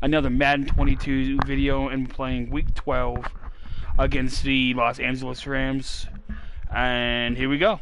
another Madden 22 video and playing Week 12 against the Los Angeles Rams. And here we go.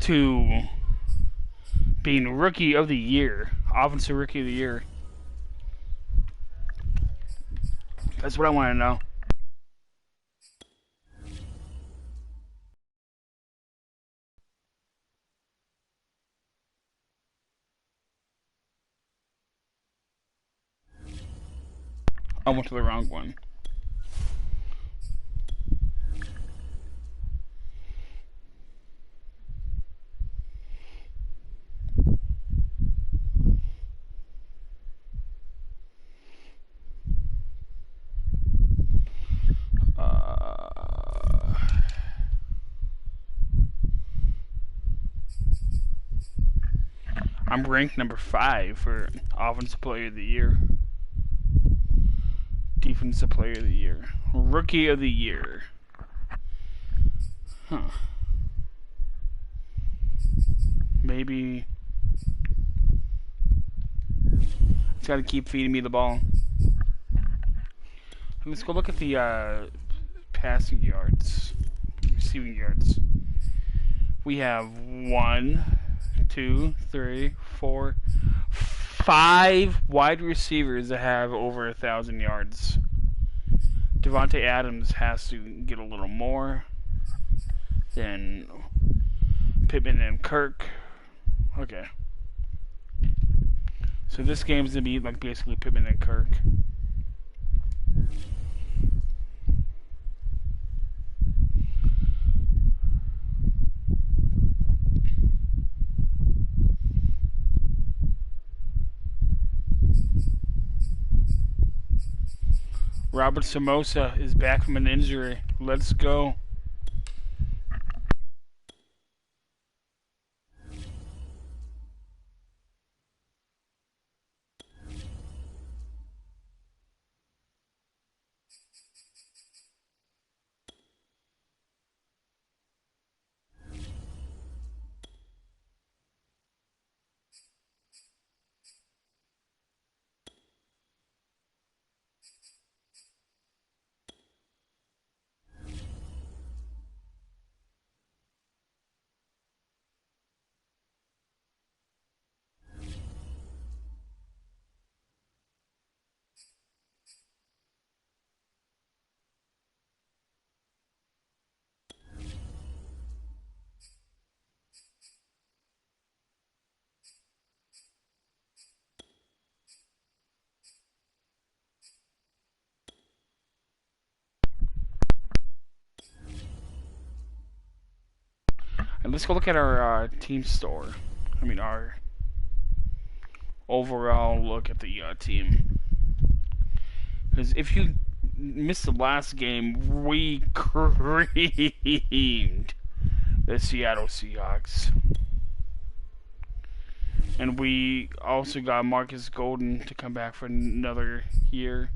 To being Rookie of the Year, Offensive Rookie of the Year. That's what I want to know. I went to the wrong one. I'm ranked number 5 for Offensive Player of the Year. Defensive Player of the Year. Rookie of the Year. Huh. Maybe it's got to keep feeding me the ball. Let's go look at the passing yards, receiving yards. We have 1, 2, 3, 4, 5 wide receivers that have over 1,000 yards. Devontae Adams has to get a little more than Pittman and Kirk. Okay. So this game's gonna be like basically Pittman and Kirk. Robert Samosa is back from an injury. Let's go. And let's go look at our team store. I mean, our overall look at the team. Because if you missed the last game, we creamed the Seattle Seahawks. And we also got Marcus Golden to come back for another year.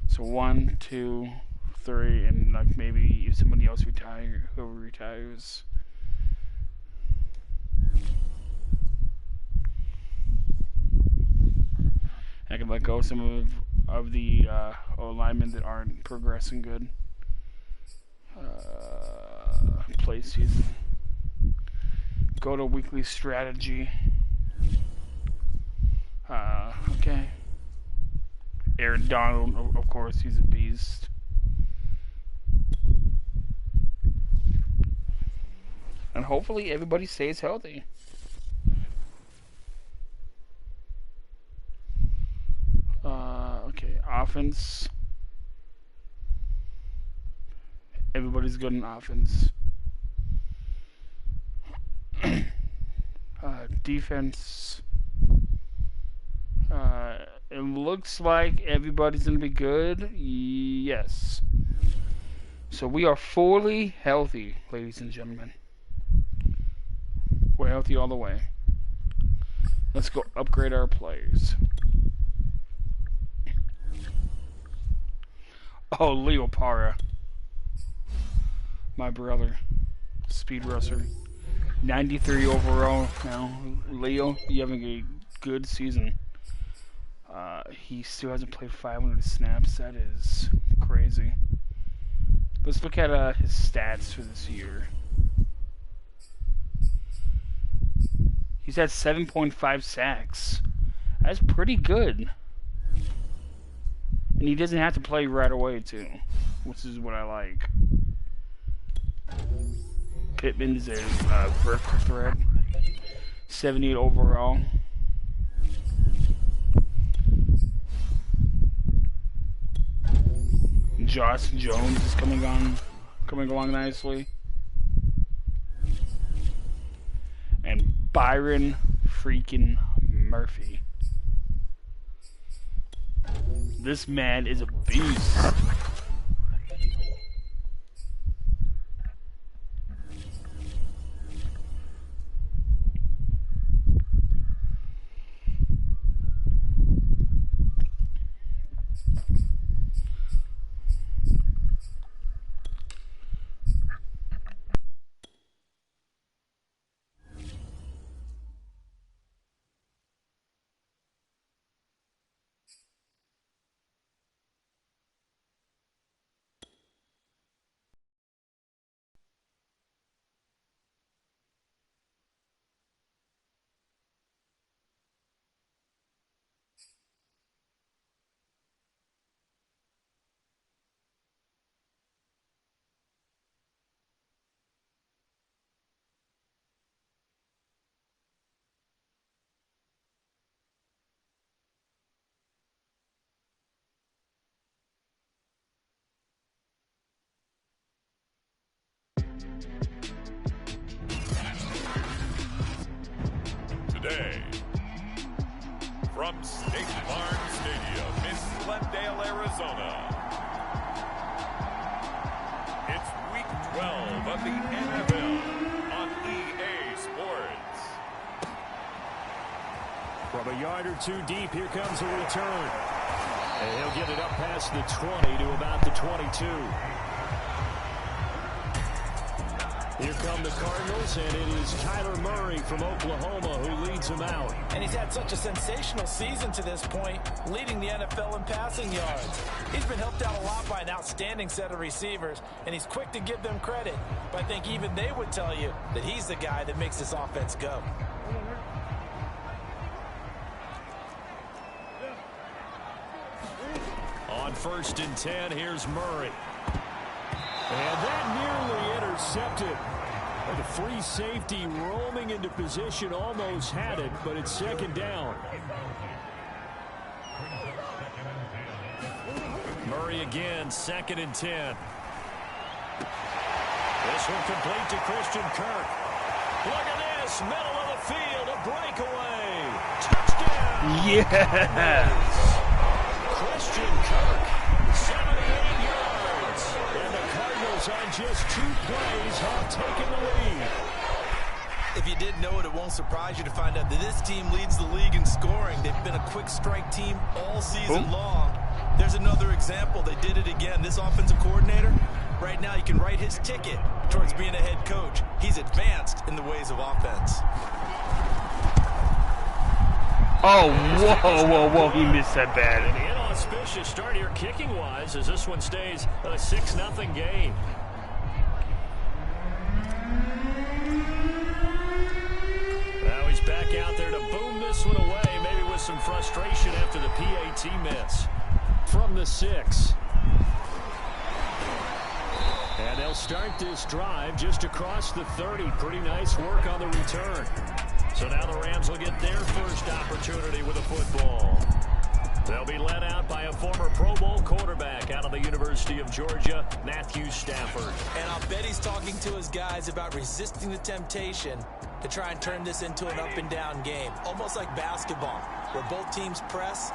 So 1, 2, 3, and like maybe if somebody else retires, whoever retires. I can let go of some of the linemen that aren't progressing good. Play season. Go to weekly strategy. Okay. Aaron Donald, of course, he's a beast. And hopefully everybody stays healthy. Okay, offense. Everybody's good in offense. Defense. it looks like everybody's going to be good. Yes. So we are fully healthy, ladies and gentlemen. We're healthy all the way. Let's go upgrade our players. Oh, Leo Parra. My brother. Speed Russer. 93 overall now. Leo, you having a good season. He still hasn't played 500 snaps. That is crazy. Let's look at his stats for this year. He's had 7.5 sacks. That's pretty good. And he doesn't have to play right away, too. Which is what I like. Pittman is a vertical threat. 78 overall. Josh Jones is coming along nicely. And Byron freaking Murphy. This man is a beast. Today, from State Farm Stadium in Glendale, Arizona, it's Week 12 of the NFL on EA Sports. From a yard or two deep, here comes a return. And he'll get it up past the 20 to about the 22. Here come the Cardinals, and it is Kyler Murray from Oklahoma who leads them out. And he's had such a sensational season to this point, leading the NFL in passing yards. He's been helped out a lot by an outstanding set of receivers, and he's quick to give them credit. But I think even they would tell you that he's the guy that makes this offense go. On 1st and 10, here's Murray. And that nearly intercepted. The free safety roaming into position almost had it, but it's 2nd down. Murray again, 2nd and 10. This one complete to Christian Kirk. Look at this, middle of the field, a breakaway. Touchdown! Yes! Christian Kirk, 78 yards. And the Cardinals on just 2 plays have taken the lead. If you didn't know it, it won't surprise you to find out that this team leads the league in scoring. They've been a quick strike team all season long. There's another example. They did it again. This offensive coordinator, right now you can write his ticket towards being a head coach. He's advanced in the ways of offense. Oh, whoa, he missed that bad. And the inauspicious start here kicking-wise as this one stays a 6-0 game. Now he's back out there to boom this one away, maybe with some frustration after the PAT miss. From the 6. And they'll start this drive just across the 30. Pretty nice work on the return. So now the Rams will get their first opportunity with a football. They'll be led out by a former Pro Bowl quarterback out of the University of Georgia, Matthew Stafford. And I'll bet he's talking to his guys about resisting the temptation to try and turn this into an up-and-down game, almost like basketball, where both teams press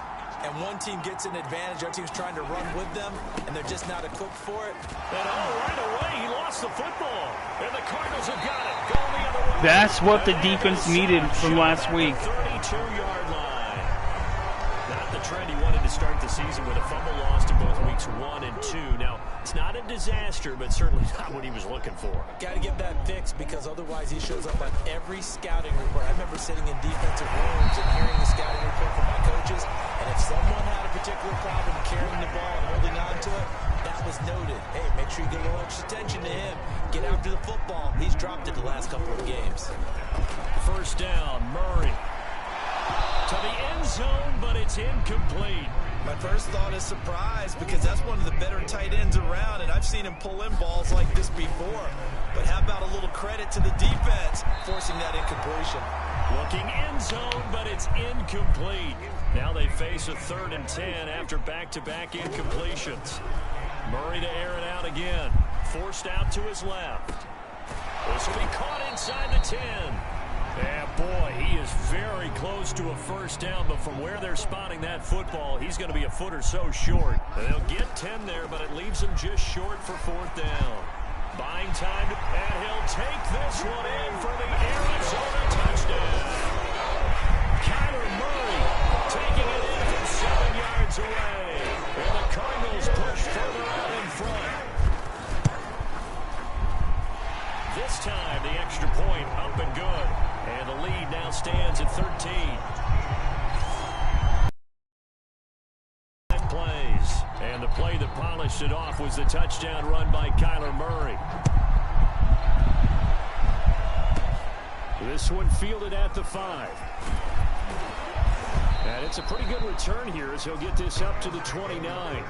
and one team gets an advantage, our team's trying to run with them, and they're just not equipped for it. And right away, he lost the football. And the Cardinals have got it. Going the other way. That's what the defense needed from last week. 32-yard line. Not the trend he wanted to start the season with a fumble lost in both weeks 1 and 2. Now, it's not a disaster, but certainly not what he was looking for. Got to get that fixed because otherwise he shows up on every scouting report. I remember sitting in defensive rooms and hearing the scouting report from my coaches, and if someone had a particular problem carrying the ball and holding on to it, that was noted. Hey, make sure you get a little extra attention to him. Get after the football. He's dropped it the last couple of games. First down, Murray. To the end zone, but it's incomplete. My first thought is surprise because that's one of the better tight ends around, and I've seen him pull in balls like this before. But how about a little credit to the defense forcing that incompletion? Looking end zone, but it's incomplete. Now they face a 3rd and 10 after back-to-back incompletions. Murray to air it out again. Forced out to his left. This will be caught inside the 10. Yeah, boy, he is very close to a first down, but from where they're spotting that football, he's going to be a foot or so short. They'll get 10 there, but it leaves him just short for 4th down. Buying time, and he'll take this one in for the Arizona touchdown. Kyler Murray taking it in from 7 yards away. And the Cardinals push further out in front. This time, the extra point up and good. And the lead now stands at 13. Plays. And the play that polished it off was the touchdown run by Kyler Murray. This one fielded at the 5. And it's a pretty good return here as he'll get this up to the 29.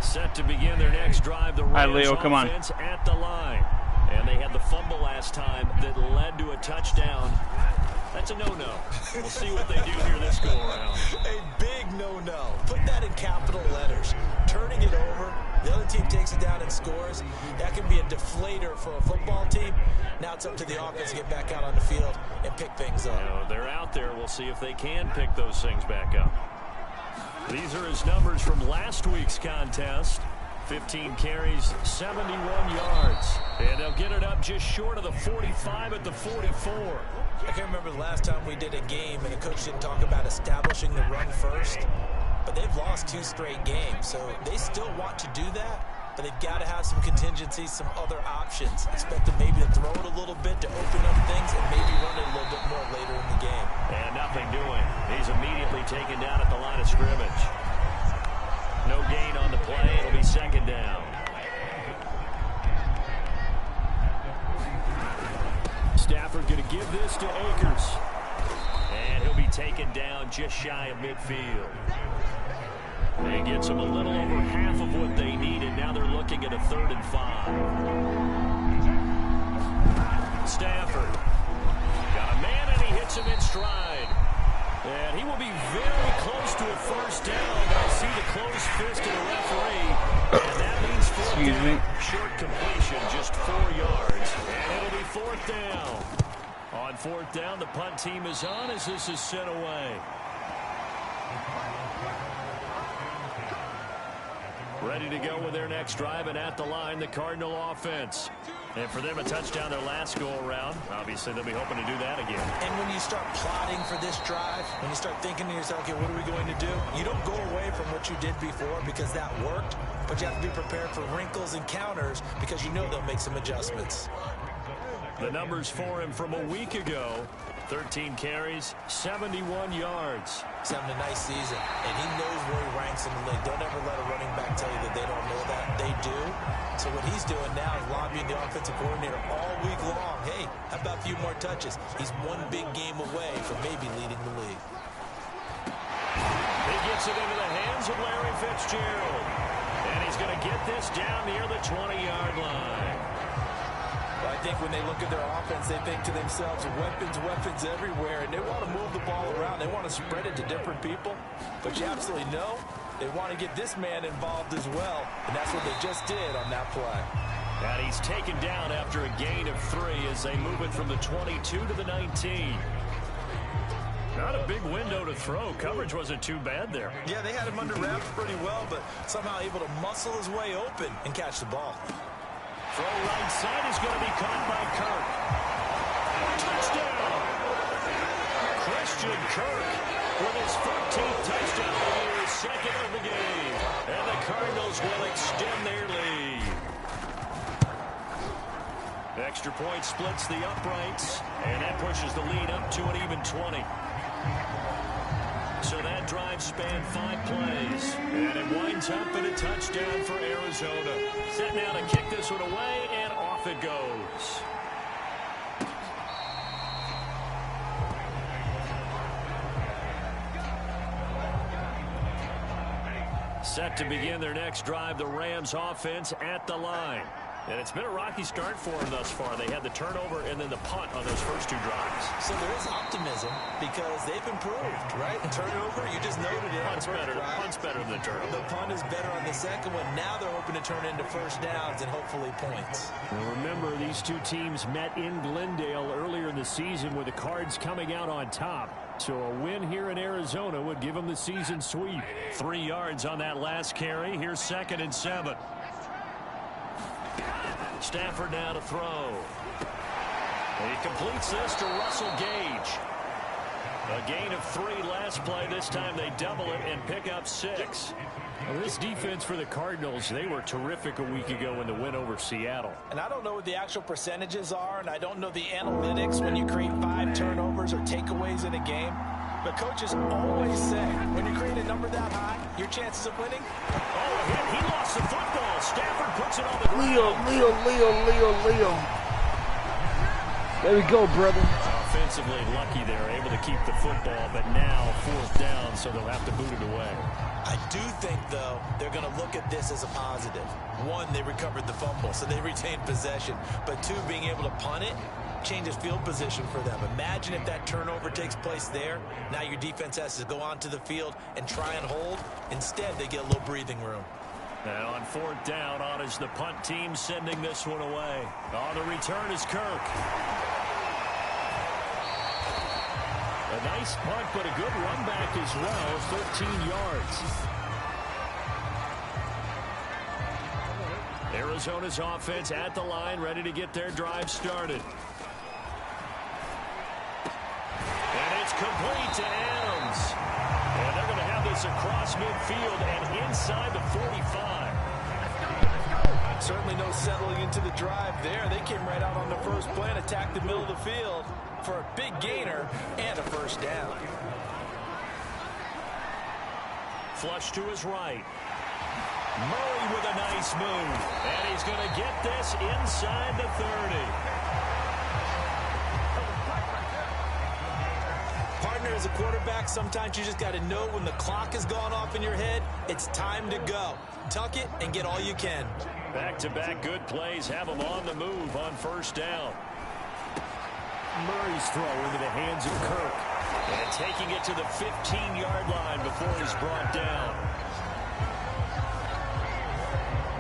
Set to begin their next drive. The Rams Leo, come on. offense at the line. And they had the fumble last time that led to a touchdown. That's a no-no. We'll see what they do here this go-around. A big no-no. Put that in capital letters. Turning it over, the other team takes it down and scores. That can be a deflator for a football team. Now it's up to the offense to get back out on the field and pick things up. You know, they're out there. We'll see if they can pick those things back up. These are his numbers from last week's contest. 15 carries, 71 yards. And they'll get it up just short of the 45 at the 44. I can't remember the last time we did a game and the coach didn't talk about establishing the run first. But they've lost 2 straight games, so they still want to do that. But they've got to have some contingencies, some other options. Expect them maybe to throw it a little bit to open up things and maybe run it a little bit more later in the game. And nothing doing. He's immediately taken down at the line of scrimmage. No gain on the play. It'll be 2nd down. Stafford going to give this to Akers. And he'll be taken down just shy of midfield. And gets them a little over half of what they needed. Now they're looking at a 3rd and 5. Stafford got a man and he hits him in stride. And he will be very close to a first down. I see the closed fist of the referee. And that means 4th down. Short completion, just 4 yards. And it'll be 4th down. On 4th down, the punt team is on as this is sent away. Ready to go with their next drive, and at the line, the Cardinal offense. And for them, a touchdown their last go-around. Obviously, they'll be hoping to do that again. And when you start plotting for this drive, when you start thinking to yourself, okay, what are we going to do? You don't go away from what you did before because that worked, but you have to be prepared for wrinkles and counters because you know they'll make some adjustments. The numbers for him from a week ago. 13 carries, 71 yards. He's having a nice season, and he knows where he ranks in the league. Don't ever let a running back tell you that they don't know that. They do. So what he's doing now is lobbying the offensive coordinator all week long. Hey, how about a few more touches? He's one big game away from maybe leading the league. He gets it into the hands of Larry Fitzgerald. And he's going to get this down near the 20-yard line. I think when they look at their offense, they think to themselves, weapons everywhere, and they want to move the ball around. They want to spread it to different people. But you absolutely know they want to get this man involved as well, and that's what they just did on that play. And he's taken down after a gain of 3 as they move it from the 22 to the 19. Not a big window to throw. Coverage wasn't too bad there. Yeah, they had him under wraps pretty well, but somehow able to muscle his way open and catch the ball. Throw right side is going to be caught by Kirk. Touchdown! Christian Kirk with his 14th touchdown of the year, second of the game. And the Cardinals will extend their lead. The extra point splits the uprights, and that pushes the lead up to an even 20. So that drive spanned 5 plays, and it winds up in a touchdown for Arizona. Set now to kick this one away, and off it goes. Set to begin their next drive, the Rams offense at the line. And it's been a rocky start for them thus far. They had the turnover and then the punt on those first 2 drives. So there is optimism because they've improved, right? Turnover, you just noted it. Punt's better than the turnover. The punt is better on the second one. Now they're hoping to turn into first downs and hopefully points. Well, remember, these 2 teams met in Glendale earlier in the season with the Cards coming out on top. So a win here in Arizona would give them the season sweep. 3 yards on that last carry. Here's 2nd and 7. Stafford now to throw. And he completes this to Russell Gage. A gain of 3 last play. This time they double it and pick up 6. Well, this defense for the Cardinals, they were terrific a week ago in the win over Seattle. And I don't know what the actual percentages are, and I don't know the analytics when you create 5 turnovers or takeaways in a game. But coaches always say, when you create a number that high, your chances of winning. Oh, he lost the football. Stafford puts it on the ground. Leo. There we go, brother. Offensively lucky they're able to keep the football, but now 4th down, so they'll have to boot it away. I do think, though, they're going to look at this as a positive. 1, they recovered the fumble, so they retained possession. But 2, being able to punt it changes field position for them. Imagine if that turnover takes place there. Now your defense has to go onto the field and try and hold. Instead, they get a little breathing room. And on 4th down, on is the punt team sending this one away. On the return is Kirk. A nice punt, but a good run back as well, 13 yards. Arizona's offense at the line, ready to get their drive started. And it's complete to Adams. And they're going to have this across midfield and inside the 45. Certainly no settling into the drive there. They came right out on the first play and attacked the middle of the field for a big gainer and a first down. Flush to his right. Murray with a nice move. And he's going to get this inside the 30. Partner, as a quarterback, sometimes you just got to know when the clock has gone off in your head, it's time to go. Tuck it and get all you can. Back-to-back good plays have him on the move on first down. Murray's throw into the hands of Kirk. And taking it to the 15-yard line before he's brought down.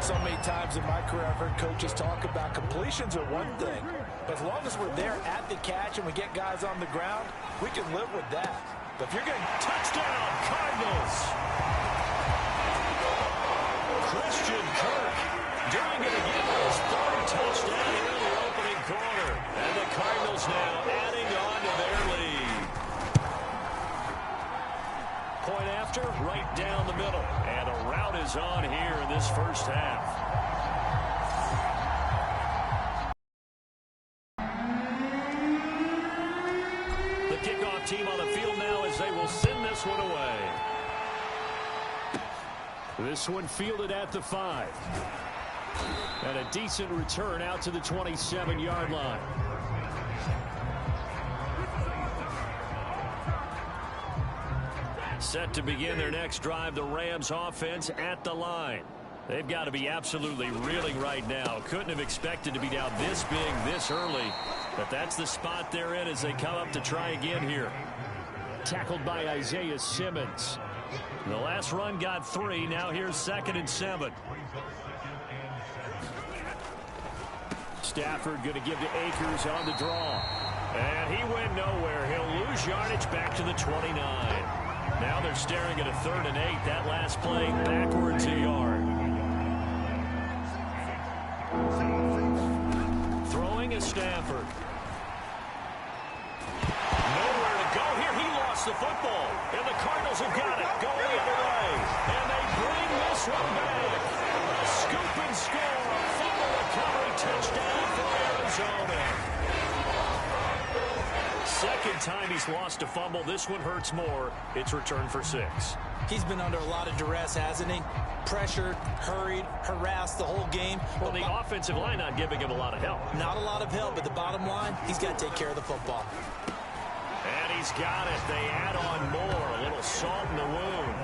So many times in my career, I've heard coaches talk about completions are one thing. But as long as we're there at the catch and we get guys on the ground, we can live with that. But if you're getting Touchdown, Cardinals! Christian Kirk doing it again with his 3rd touchdown here in the opening quarter. And the Cardinals now adding on to their lead. Point after, right down the middle. And a rout is on here in this first half. The kickoff team on the field now as they will send this one away. This one fielded at the 5. And a decent return out to the 27-yard line. Set to begin their next drive, the Rams offense at the line. They've got to be absolutely reeling right now. Couldn't have expected to be down this big this early. But that's the spot they're in as they come up to try again here. Tackled by Isaiah Simmons. The last run got 3. Now here's 2nd and 7. Stafford going to give to Akers on the draw. And he went nowhere. He'll lose yardage back to the 29. Now they're staring at a 3rd and 8. That last play backwards a yard. Throwing is Stafford. Nowhere to go here. He lost the football. And the Cardinals have got it. Go the other way. And they bring this one back. A scoop and score. A fumble recovery touchdown for Arizona. Second time he's lost a fumble. This one hurts more. It's returned for 6. He's been under a lot of duress, hasn't he? Pressured, hurried, harassed the whole game. Well, the offensive line not giving him a lot of help. Not a lot of help, but the bottom line, he's got to take care of the football. And he's got it. They add on more. A little salt in the wound.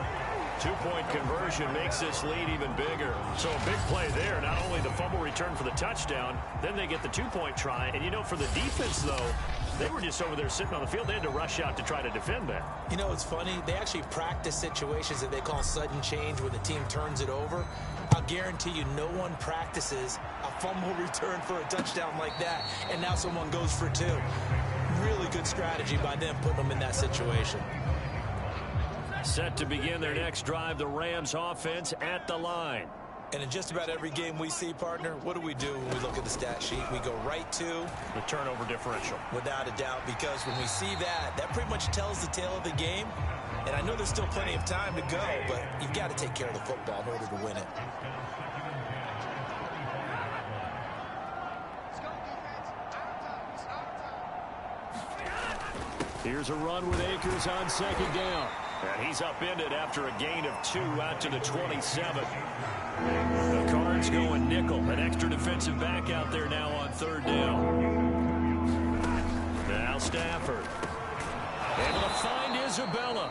2-point conversion makes this lead even bigger. So a big play there. Not only the fumble return for the touchdown, then they get the 2-point try. And, you know, for the defense, though, they were just over there sitting on the field. They had to rush out to try to defend that. You know, it's funny. They actually practice situations that they call sudden change when the team turns it over. I'll guarantee you no one practices a fumble return for a touchdown like that, and now someone goes for 2. Really good strategy by them putting them in that situation. Set to begin their next drive, the Rams offense at the line. And in just about every game we see, partner, what do we do when we look at the stat sheet? We go right to the turnover differential. Without a doubt, because when we see that, that pretty much tells the tale of the game. And I know there's still plenty of time to go, but you've got to take care of the football in order to win it. Here's a run with Akers on 2nd down. And he's upended after a gain of 2 out to the 27. The Cards going nickel. An extra defensive back out there now on 3rd down. Now Stafford. Able to find Isabella.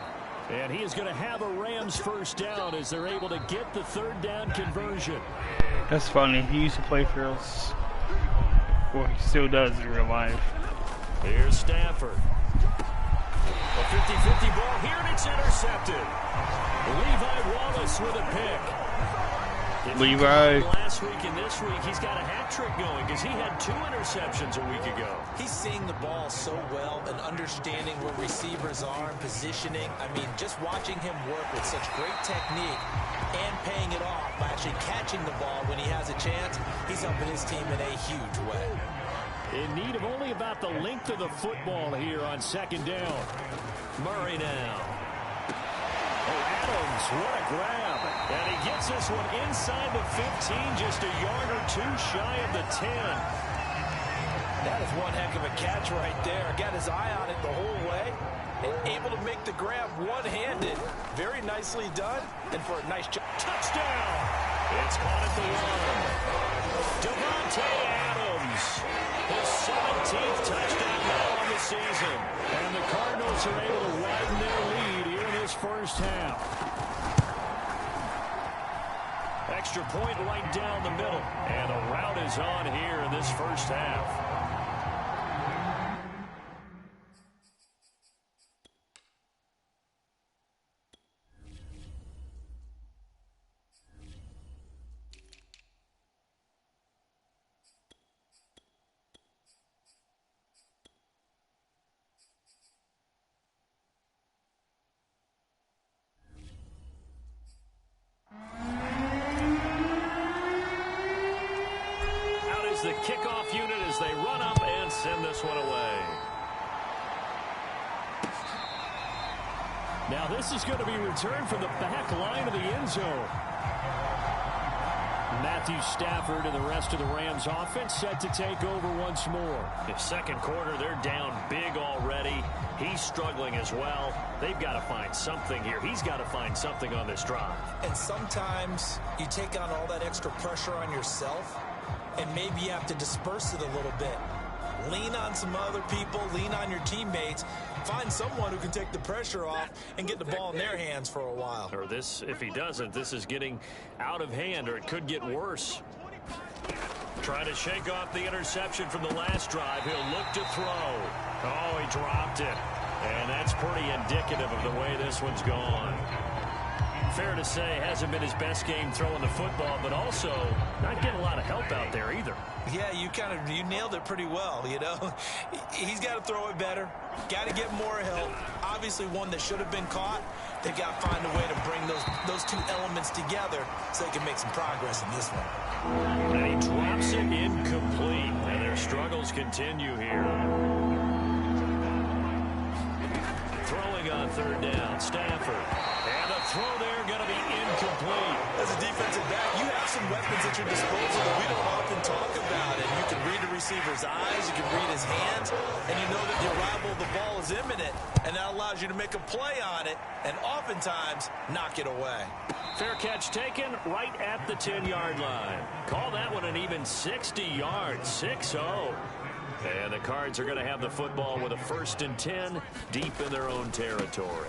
And he is going to have a Rams 1st down as they're able to get the 3rd down conversion. That's funny. He used to play for us. Well, he still does in real life. Here's Stafford. A 50-50 ball here, and it's intercepted. Levi Wallace with a pick. Levi. Last week and this week, he's got a hat trick going because he had 2 interceptions a week ago. He's seeing the ball so well and understanding where receivers are and positioning. I mean, just watching him work with such great technique and paying it off by actually catching the ball when he has a chance, he's helping his team in a huge way. In need of only about the length of the football here on 2nd down. Murray now. Oh, Adams, what a grab. And he gets this one inside the 15, just a yard or 2 shy of the 10. That is one heck of a catch right there. Got his eye on it the whole way. And able to make the grab one-handed. Very nicely done. And for a nice touchdown. It's caught at the 1. Devontae Adams. His 17th touchdown now on the season. And the Cardinals are able to widen their lead here in this 1st half. Extra point right down the middle. And a rout is on here in this 1st half. The kickoff unit as they run up and send this one away. Now this is going to be returned from the back line of the end zone. Matthew Stafford and the rest of the Rams offense set to take over once more. In 2nd quarter, they're down big already. He's struggling as well. They've got to find something here. He's got to find something on this drive. And sometimes you take on all that extra pressure on yourself, and maybe you have to disperse it a little bit. Lean on some other people, lean on your teammates, find someone who can take the pressure off and get the ball in their hands for a while. Or this, if he doesn't, this is getting out of hand, or it could get worse. Trying to shake off the interception from the last drive. He'll look to throw. Oh, he dropped it. And that's pretty indicative of the way this one's gone. fair to say, hasn't been his best game throwing the football, but also not getting a lot of help out there either. Yeah, you nailed it pretty well, you know. He's got to throw it better, got to get more help. Obviously one that should have been caught. They've got to find a way to bring those two elements together so they can make some progress in this one. And he drops it incomplete, and their struggles continue here. Throwing on third down, Stafford. And the throw there going to be incomplete. As a defensive back, you have some weapons at your disposal that we don't often talk about. And you can read the receiver's eyes, you can read his hands, and you know that the arrival of the ball is imminent. And that allows you to make a play on it and oftentimes knock it away. Fair catch taken right at the 10-yard line. Call that one an even 60 yards, 6-0. And the Cards are going to have the football with a 1st and 10 deep in their own territory.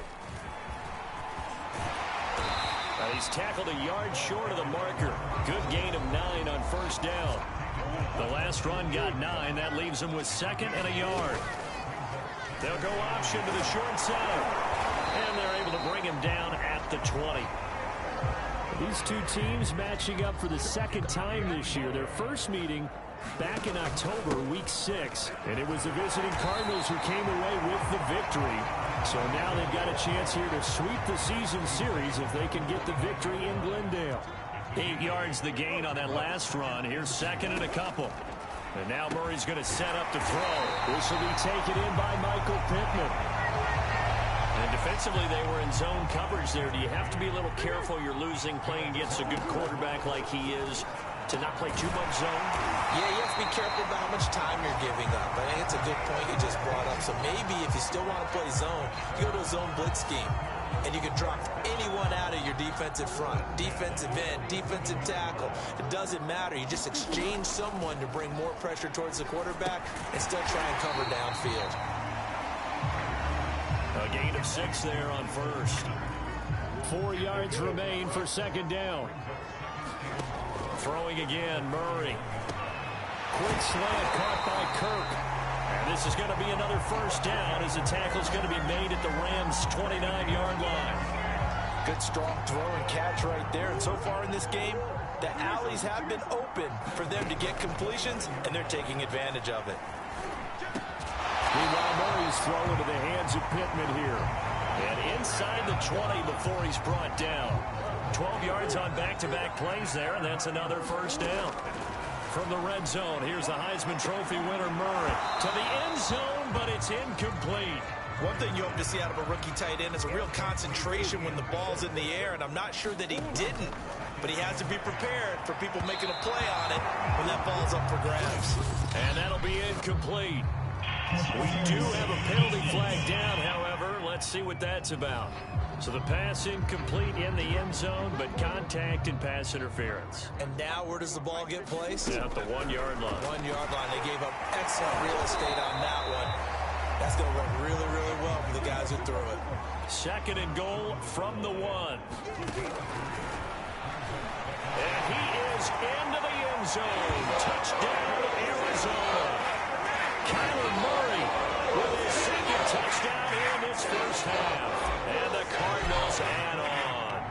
He's tackled a yard short of the marker. Good gain of 9 on 1st down. The last run got 9. That leaves him with 2nd and a yard. They'll go option to the short side. And they're able to bring him down at the 20. These two teams matching up for the 2nd time this year. Their first meeting back in October, week 6. And it was the visiting Cardinals who came away with the victory. So now they've got a chance here to sweep the season series if they can get the victory in Glendale. 8 yards the gain on that last run. Here's 2nd and a couple. And now Murray's going to set up to throw. This will be taken in by Michael Pittman. And defensively, they were in zone coverage there. Do you have to be a little careful? You're losing playing against a good quarterback like he is to not play too much zone? Yeah, you have to be careful about how much time you're giving up. I think it's a good point you just brought up. So maybe if you still want to play zone, you go to a zone blitz scheme. And you can drop anyone out of your defensive front, defensive end, defensive tackle. It doesn't matter. You just exchange someone to bring more pressure towards the quarterback and still try and cover downfield. A gain of 6 there on 1st. 4 yards remain for 2nd down. Throwing again, Murray. Quick slant caught by Kirk. And this is going to be another 1st down as the tackle's going to be made at the Rams' 29-yard line. Good strong throw and catch right there. And so far in this game, the alleys have been open for them to get completions, and they're taking advantage of it. Meanwhile, Murray's thrown into the hands of Pittman here. And inside the 20 before he's brought down. 12 yards on back-to-back plays there, and that's another 1st down. From the red zone, here's the Heisman Trophy winner, Murray. To the end zone, but it's incomplete. One thing you hope to see out of a rookie tight end is a real concentration when the ball's in the air, and I'm not sure that he didn't. But he has to be prepared for people making a play on it when that ball's up for grabs. And that'll be incomplete. We do have a penalty flag down, however. Let's see what that's about. So the pass incomplete in the end zone, but contact and pass interference. And now where does the ball get placed? Yeah, at the 1-yard line. 1-yard line. They gave up excellent real estate on that one. That's going to work really, really well for the guys who threw it. 2nd and goal from the 1. And he is into the end zone. Touchdown, Arizona. Kyler Murray with his 2nd touchdown in this 1st half. And the Cardinals add on.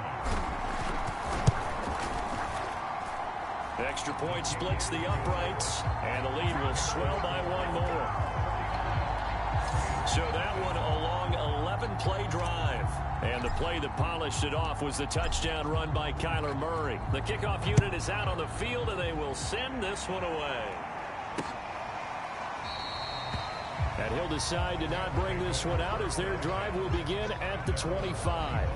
Extra point splits the uprights, and the lead will swell by 1 more. So that one a long 11-play drive. And the play that polished it off was the touchdown run by Kyler Murray. The kickoff unit is out on the field, and they will send this one away. And he'll decide to not bring this one out as their drive will begin at the 25.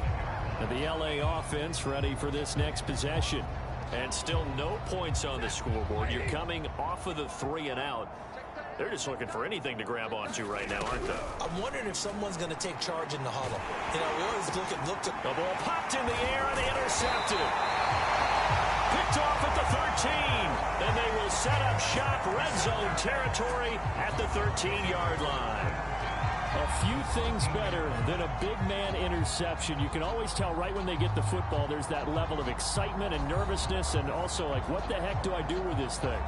And the LA offense ready for this next possession. And still no points on the scoreboard. You're coming off of the 3 and out. They're just looking for anything to grab onto right now, aren't they? I'm wondering if someone's going to take charge in the huddle. You know, we always look at the ball popped in the air and intercepted. Picked off at the 13. Then they will set up shop, red zone territory at the 13-yard line. A few things better than a big man interception. You can always tell right when they get the football, there's that level of excitement and nervousness, and also like, what the heck do I do with this thing?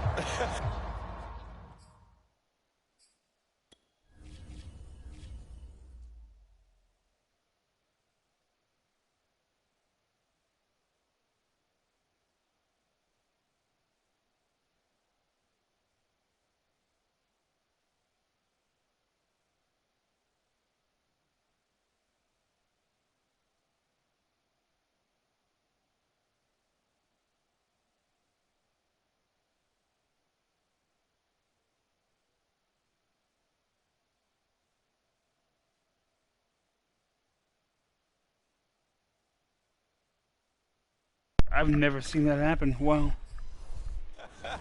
I've never seen that happen. Wow.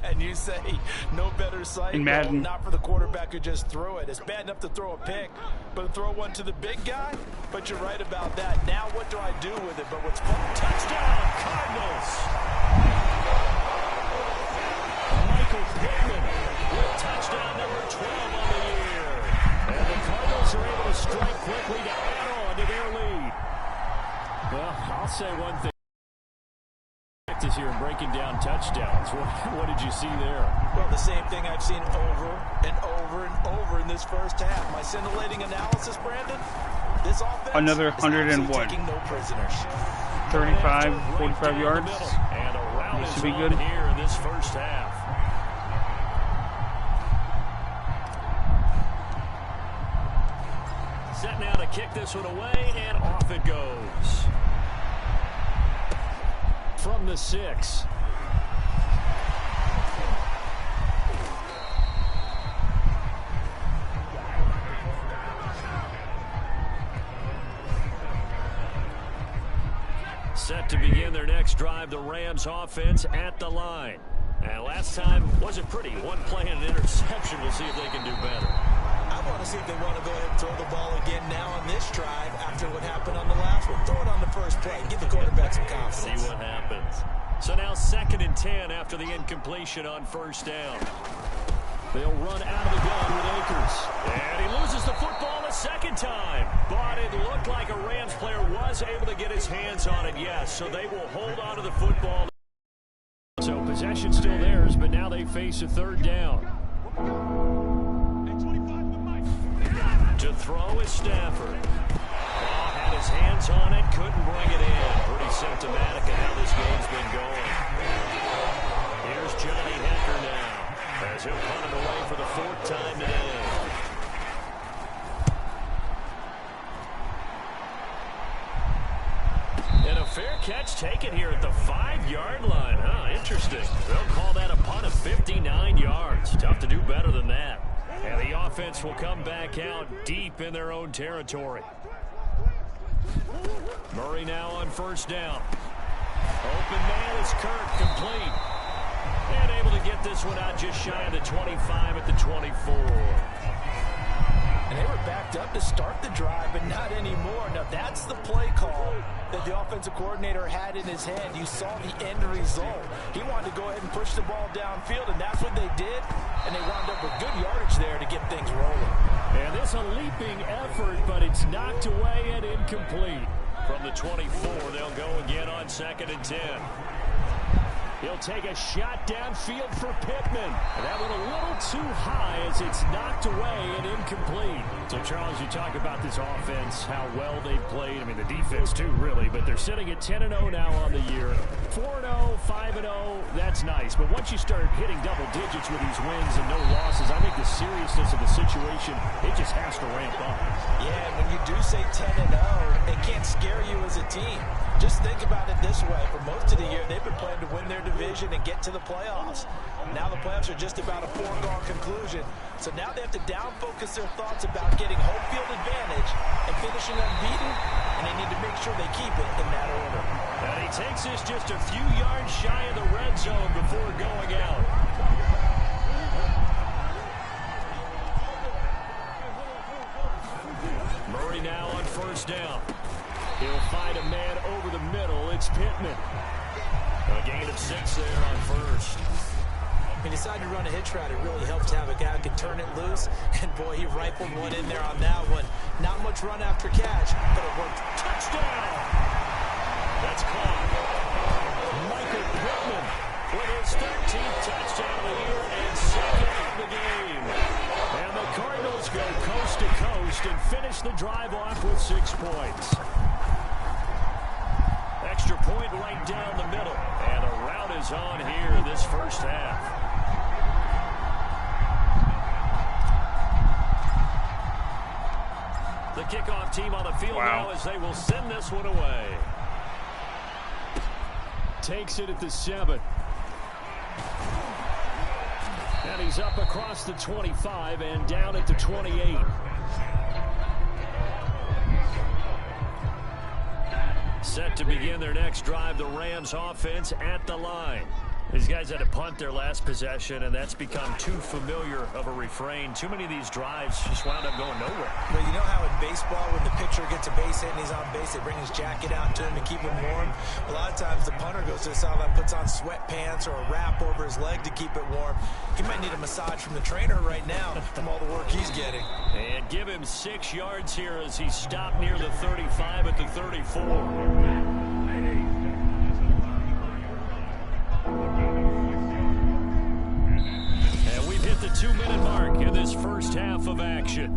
And you say no better sight In Madden. well, not for the quarterback who just threw it. It's bad enough to throw a pick, but to throw one to the big guy? But you're right about that. Now what do I do with it? But what's fun? Touchdown, Cardinals. Michael Pittman with touchdown number 12 on the year. And the Cardinals are able to strike quickly to add on to their lead. Well, I'll say one thing. Practice here and breaking down touchdowns. What did you see there? Well, the same thing I've seen over and over and over in this first half. My scintillating analysis, Brandon, this offense Another is 101. taking no prisoners. 35, 45 yards. And a round This is should be on good. here in this first half. Set now to kick this one away, and off it goes. From the 6. Set to begin their next drive, the Rams offense at the line. And last time wasn't pretty. One play and an interception. We'll see if they can do better. I want to see if they want to go ahead and throw the ball again now on this drive after what happened on the last one. Throw it on the first play. Give the quarterback some confidence. See what happens. So now 2nd and 10 after the incompletion on first down. They'll run out of the gun with Akers. And he loses the football a second time. But it looked like a Rams player was able to get his hands on it, yes. So they will hold on to the football. So possession still theirs, but now they face a 3rd down. To throw is Stafford. Had his hands on it, couldn't bring it in. Pretty symptomatic of how this game's been going. Here's Johnny Hecker now, as he'll punt it away for the 4th time today. And a fair catch taken here at the 5-yard line. Huh, interesting. They'll call that a punt of 59 yards. Tough to do better than that. And the offense will come back out deep in their own territory. Murray now on first down. Open man is Kirk, complete. And able to get this one out just shy of the 25 at the 24. And they were backed up to start the drive, but not anymore. Now, that's the play call that the offensive coordinator had in his head. You saw the end result. He wanted to go ahead and push the ball downfield, and that's what they did. And they wound up with good yardage there to get things rolling. And this a leaping effort, but it's knocked away and incomplete. From the 24, they'll go again on 2nd and 10. He'll take a shot downfield for Pittman. And that went a little too high as it's knocked away and incomplete. So, Charles, you talk about this offense, how well they've played. I mean, the defense, too, really. But they're sitting at 10-0 now on the year. 4-0, 5-0, that's nice. But once you start hitting double digits with these wins and no losses, I think the seriousness of the situation, it just has to ramp up. Yeah, when you do say 10-0, it can't scare you as a team. Just think about it this way. For most of the year, they've been playing to win their division and get to the playoffs. Now the playoffs are just about a foregone conclusion. So now they have to down-focus their thoughts about getting home field advantage and finishing unbeaten, and they need to make sure they keep it in that order. And he takes this just a few yards shy of the red zone before going out. Murray now on first down. He'll find a man over the middle. It's Pittman. A gain of 6 there on first. He decided to run a hitch route. It really helped to have a guy who could turn it loose. And, boy, he rifled one in there on that one. Not much run after catch, but it worked. Touchdown! That's caught. Michael Pittman with his 13th touchdown of the year and 2nd of the game. And the Cardinals go coast to coast and finish the drive off with 6 points. Extra point right down the middle. And a rout is on here in this first half. The kickoff team on the field now as they will send this one away. Takes it at the 7. And he's up across the 25 and down at the 28. Set to begin their next drive, the Rams offense at the line. These guys had to punt their last possession, and that's become too familiar of a refrain. Too many of these drives just wound up going nowhere. But you know how in baseball, when the pitcher gets a base hit and he's on base, they bring his jacket out to him to keep him warm? A lot of times the punter goes to the sideline, puts on sweatpants or a wrap over his leg to keep it warm. He might need a massage from the trainer right now from all the work he's getting. And give him 6 yards here as he stopped near the 35 at the 34. The 2-minute mark in this first half of action.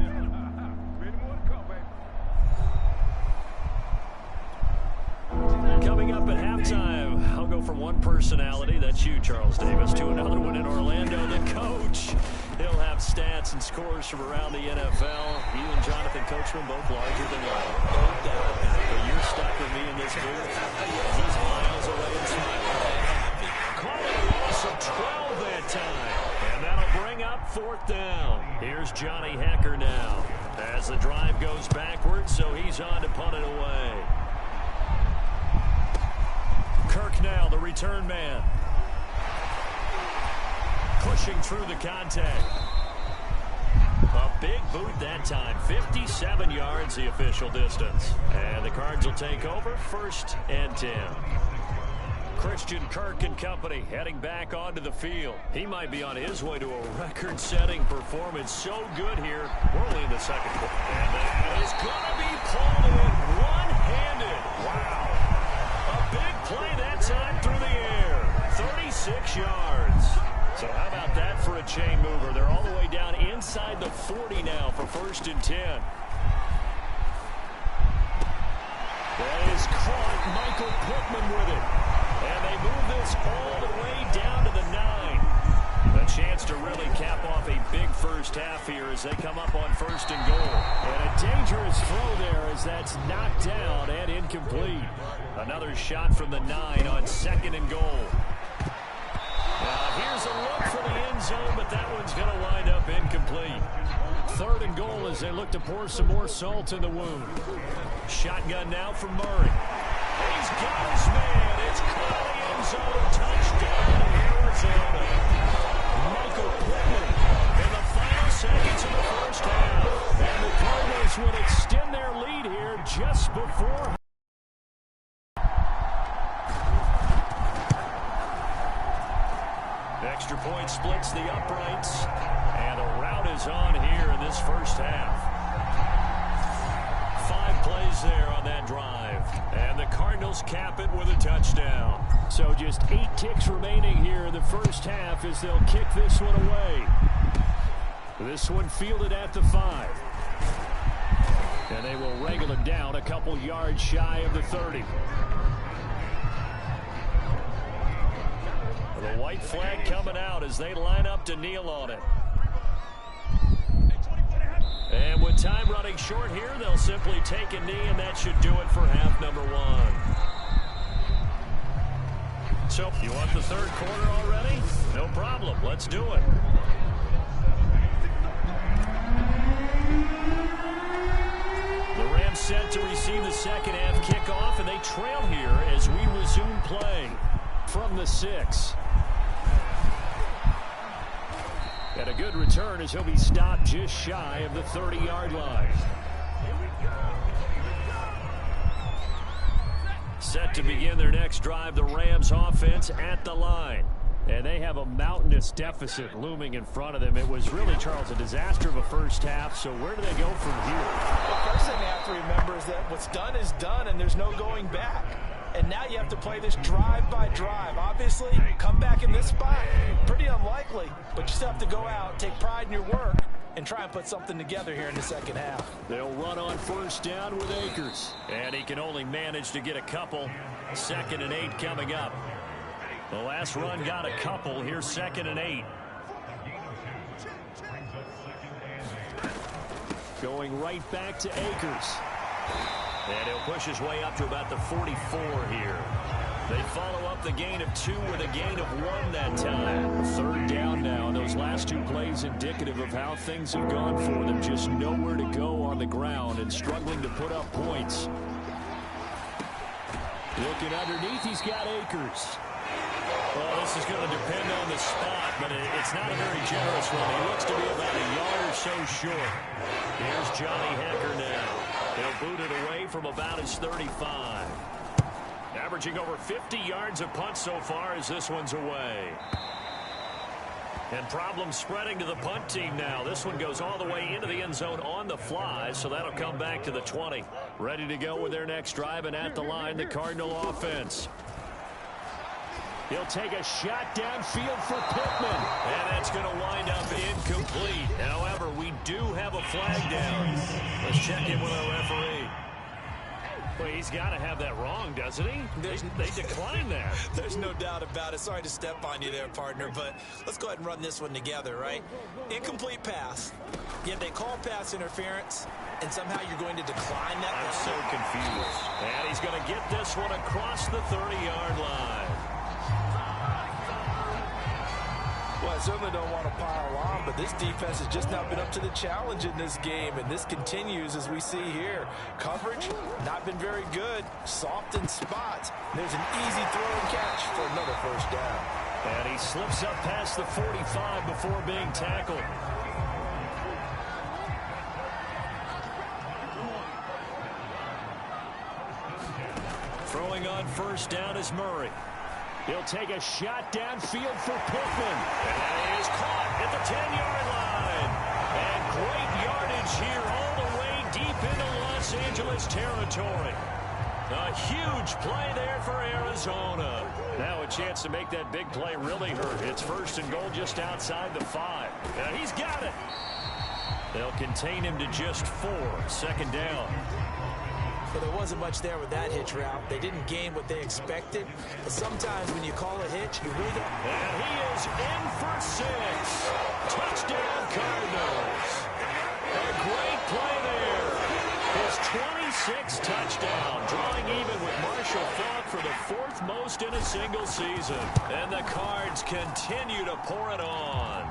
Coming up at halftime, I'll go from one personality, that's you, Charles Davis, to another one in Orlando, the coach. He'll have stats and scores from around the NFL. You and Jonathan Coachman both larger than life. But you're stuck with me in this booth. He's miles away and smiling. Calling a loss of 12 that time. And that'll bring up 4th down. Here's Johnny Hecker now as the drive goes backwards, so he's on to punt it away. Kirk now, the return man. Pushing through the contact. A big boot that time. 57 yards the official distance. And the Cards will take over 1st and 10. Christian Kirk and company heading back onto the field. He might be on his way to a record-setting performance. So good here. We're only in the second quarter. And that is going to be pulled in one-handed. Wow. A big play that time through the air. 36 yards. So how about that for a chain mover? They're all the way down inside the 40 now for 1st and 10. That is caught. Michael Pittman with it. And they move this all the way down to the 9. A chance to really cap off a big first half here as they come up on 1st and goal. And a dangerous throw there as that's knocked down and incomplete. Another shot from the 9 on 2nd and goal. Here's a look for the end zone, but that one's going to wind up incomplete. 3rd and goal as they look to pour some more salt in the wound. Shotgun now from Murray. He's got his man. It's caught in the end zone. Touchdown, Arizona. Michael Pittman in the final seconds of the first half. And the Cardinals would extend their lead here just before. Extra point splits the uprights. And the route is on here in this first half. 5 plays there on that drive. And the Cardinals cap it with a touchdown. So just 8 ticks remaining here in the first half as they'll kick this one away. This one fielded at the 5. And they will wrangle him down a couple yards shy of the 30. The white flag coming out as they line up to kneel on it. And with time running short here, they'll simply take a knee, and that should do it for half number 1. So, you want the 3rd quarter already? No problem. Let's do it. The Rams set to receive the second half kickoff, and they trail here as we resume play from the 6. And a good return as he'll be stopped just shy of the 30-yard line. Set to begin their next drive, the Rams offense at the line. And they have a mountainous deficit looming in front of them. It was really, Charles, a disaster of a first half. So where do they go from here? The first thing they have to remember is that what's done is done, and there's no going back. And now you have to play this drive by drive. Obviously, come back in this spot, pretty unlikely. But you still have to go out, take pride in your work, and try and put something together here in the second half. They'll run on 1st down with Akers. And he can only manage to get a couple. 2nd and 8 coming up. The last run got a couple. Here's 2nd and 8. Going right back to Akers. And he'll push his way up to about the 44 here. They follow up the gain of 2 with a gain of 1 that time. 3rd down now, and those last 2 plays indicative of how things have gone for them. Just nowhere to go on the ground and struggling to put up points. Looking underneath, he's got Akers. Well, this is going to depend on the spot, but it's not a very generous one. He looks to be about a yard or so short. Here's Johnny Hecker now. He'll boot it away from about his 35. Averaging over 50 yards a punt so far as this one's away. And problems spreading to the punt team now. This one goes all the way into the end zone on the fly, so that'll come back to the 20. Ready to go with their next drive, and at the line, the Cardinal offense. He'll take a shot downfield for Pittman. And that's going to wind up incomplete. However, we do have a flag down. Let's check in with our referee. Well, he's got to have that wrong, doesn't he? They declined that. There's no doubt about it. Sorry to step on you there, partner, but let's go ahead and run this one together, right? Incomplete pass, yet they call pass interference, and somehow you're going to decline that. I'm so confused. And he's going to get this one across the 30-yard line. Well, I certainly don't want to pile on, but this defense has just not been up to the challenge in this game, and this continues as we see here. Coverage, not been very good. Soft in spots. There's an easy throw and catch for another first down. And he slips up past the 45 before being tackled. Throwing on first down is Murray. He'll take a shot downfield for Pittman. And he is caught at the 10-yard line. And great yardage here all the way deep into Los Angeles territory. A huge play there for Arizona. Now a chance to make that big play really hurt. It's first and goal just outside the 5. And he's got it. They'll contain him to just 4. Second down. But there wasn't much there with that hitch route. They didn't gain what they expected. But sometimes when you call a hitch, you really don't. And he is in for 6. Touchdown, Cardinals. A great play there. His 26th touchdown, drawing even with Marshall Faulk for the 4th most in a single season. And the Cards continue to pour it on.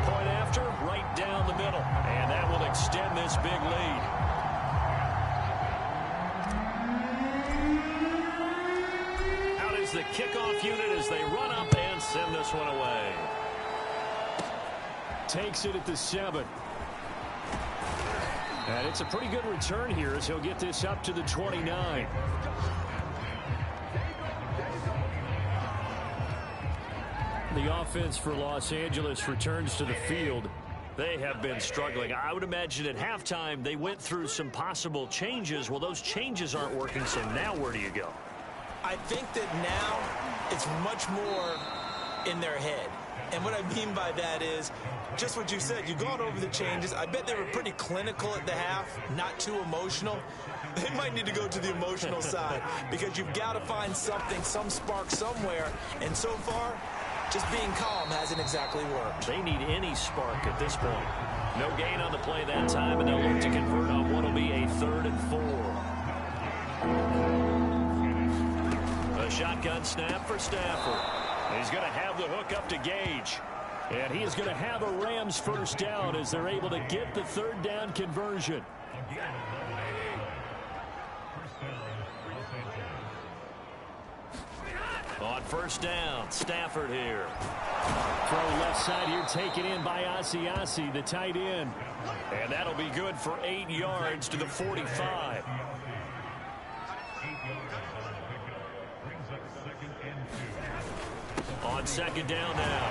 Point after, right down the middle. And that will extend this big lead. The kickoff unit as they run up and send this one away. Takes it at the 7. And it's a pretty good return here as he'll get this up to the 29. The offense for Los Angeles returns to the field. They have been struggling. I would imagine at halftime they went through some possible changes. Well, those changes aren't working, so now where do you go? I think that now it's much more in their head. And what I mean by that is just what you said. You've gone over the changes. I bet they were pretty clinical at the half, not too emotional. They might need to go to the emotional side because you've got to find something, some spark somewhere. And so far, just being calm hasn't exactly worked. They need any spark at this point. No gain on the play that time, and they'll look to convert on what will be a 3rd and 4. A shotgun snap for Stafford. He's going to have the hook up to Gage. And he is going to have a Rams first down as they're able to get the 3rd down conversion. On first down, Stafford here. Throw left side here, taken in by Asiasi, the tight end. And that'll be good for 8 yards to the 45. On second down now,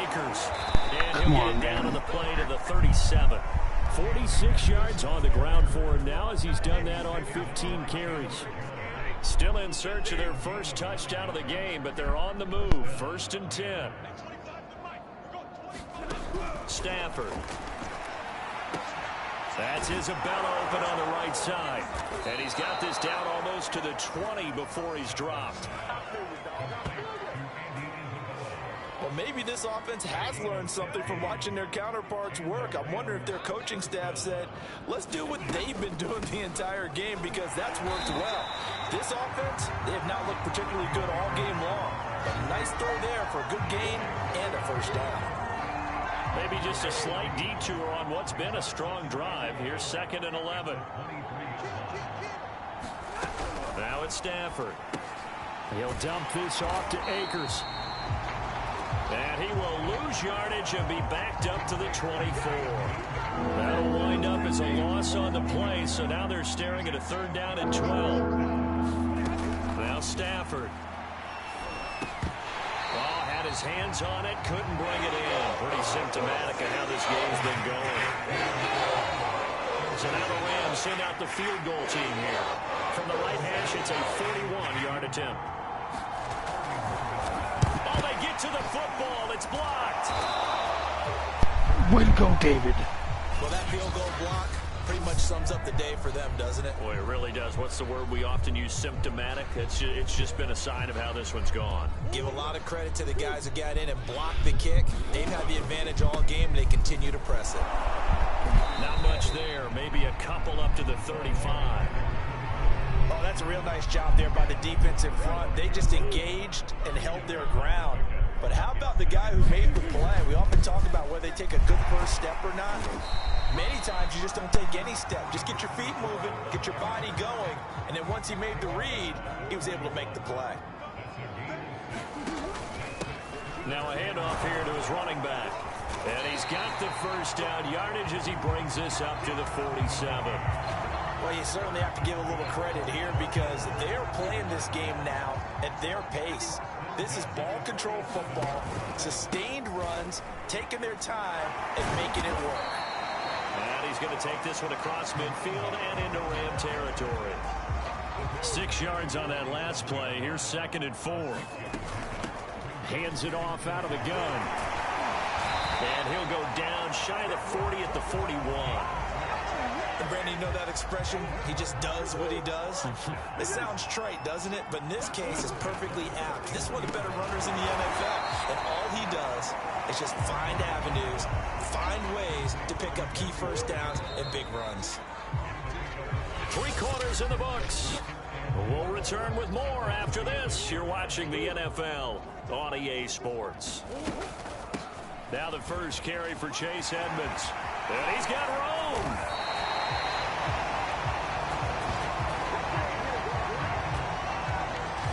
Akers. And he'll get it down to the play to the 37. 46 yards on the ground for him now as he's done that on 15 carries. Still in search of their first touchdown of the game, but they're on the move. 1st and 10. Stafford. That's Isabella open on the right side. And he's got this down almost to the 20 before he's dropped. Well, maybe this offense has learned something from watching their counterparts work. I'm wondering if their coaching staff said, let's do what they've been doing the entire game because that's worked well. This offense, they have not looked particularly good all game long. But a nice throw there for a good gain and a first down. Maybe just a slight detour on what's been a strong drive. Here's 2nd and 11. Now it's Stafford. He'll dump this off to Akers. And he will lose yardage and be backed up to the 24. That'll wind up as a loss on the play, so now they're staring at a 3rd down and 12. Now Stafford. Oh, had his hands on it, couldn't bring it in. Pretty symptomatic of how this game's been going. So now the Rams send out the field goal team here. From the right hash, it's a 41-yard attempt. Oh, they get to the football. It's blocked. Way to go, David. Well, that field goal block pretty much sums up the day for them, doesn't it? Boy, it really does. What's the word we often use? Symptomatic. It's just been a sign of how this one's gone. Give a lot of credit to the guys who got in and blocked the kick. They've had the advantage all game, and they continue to press it. Not much there. Maybe a couple up to the 35. Oh, that's a real nice job there by the defense in front. They just engaged and held their ground. But how about the guy who made the play? We often talk about whether they take a good first step or not. Many times you just don't take any step. Just get your feet moving, get your body going, and then once he made the read, he was able to make the play. Now a handoff here to his running back. And he's got the first down yardage as he brings this up to the 47. Well, you certainly have to give a little credit here because they're playing this game now at their pace. This is ball control football, sustained runs, taking their time and making it work. And he's going to take this one across midfield and into Ram territory. 6 yards on that last play. Here's 2nd and 4. Hands it off out of the gun. And he'll go down shy of the 40 at the 41. And Brandon, you know that expression? He just does what he does. It sounds trite, doesn't it? But in this case, it's perfectly apt. This is one of the better runners in the NFL. And all he does is just find avenues, find ways to pick up key first downs and big runs. 3 quarters in the books. We'll return with more after this. You're watching the NFL on EA Sports. Now the first carry for Chase Edmonds. And he's got room.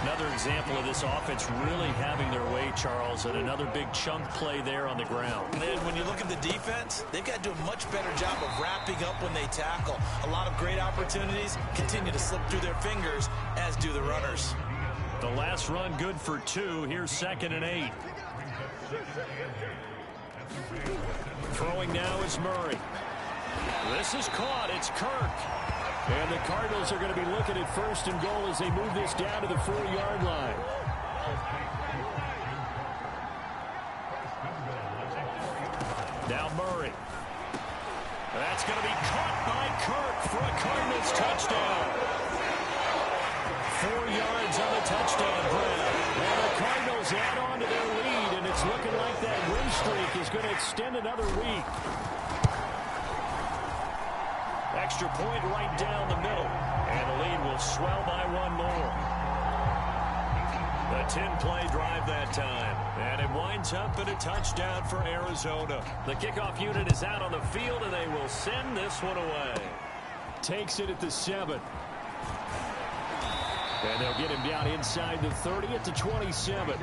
Another example of this offense really having their way, Charles, and another big chunk play there on the ground. And when you look at the defense, they've got to do a much better job of wrapping up when they tackle. A lot of great opportunities continue to slip through their fingers, as do the runners. The last run good for 2. Here's 2nd and 8. Throwing now is Murray. This is caught. It's Kirk. And the Cardinals are going to be looking at 1st and goal as they move this down to the 4-yard line. Now Murray. That's going to be caught by Kirk for a Cardinals touchdown. 4 yards on the touchdown grab. And the Cardinals add on to their lead, and it's looking like that win streak is going to extend another week. Extra point right down the middle. And the lead will swell by 1 more. A 10-play drive that time. And it winds up in a touchdown for Arizona. The kickoff unit is out on the field, and they will send this one away. Takes it at the 7. And they'll get him down inside the 30 at the 27.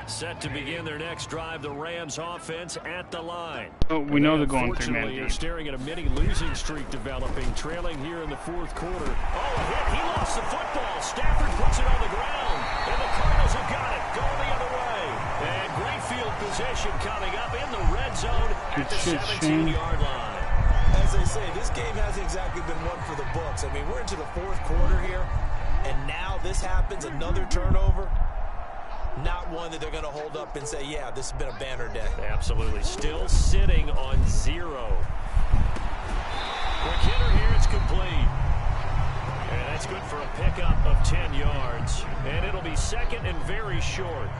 Set to begin their next drive, the Rams offense at the line. Oh, we know they're going through, man. Unfortunately, you're staring at a mini losing streak developing, trailing here in the 4th quarter. Oh, a hit. He lost the football. Stafford puts it on the ground. And the Cardinals have got it. Going the other way. And great field position coming up in the red zone at the 17-yard line. As they say, this game hasn't exactly been one for the books. I mean, we're into the 4th quarter here, and now this happens, another turnover. Not one that they're going to hold up and say, yeah, this has been a banner day. Absolutely. Still sitting on 0. Quick hitter here. It's complete. And that's good for a pickup of 10 yards. And it'll be 2nd and very short.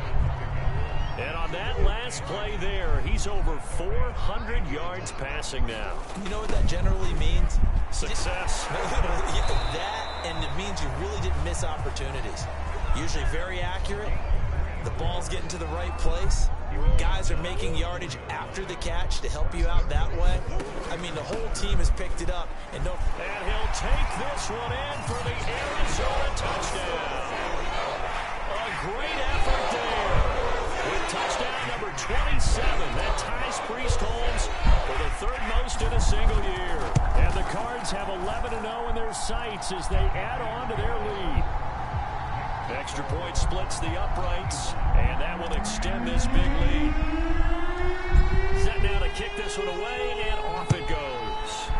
And on that last play there, he's over 400 yards passing now. You know what that generally means? Success. That, and it means you really didn't miss opportunities. Usually very accurate. The ball's getting to the right place. Guys are making yardage after the catch to help you out that way. I mean, the whole team has picked it up. And he'll take this one in for the Arizona touchdown. A great effort there. With touchdown number 27, that ties Priest Holmes for the third most in a single year. And the Cards have 11-0 in their sights as they add on to their lead. Extra point splits the uprights, and that will extend this big lead. Set now to kick this one away, and off it goes.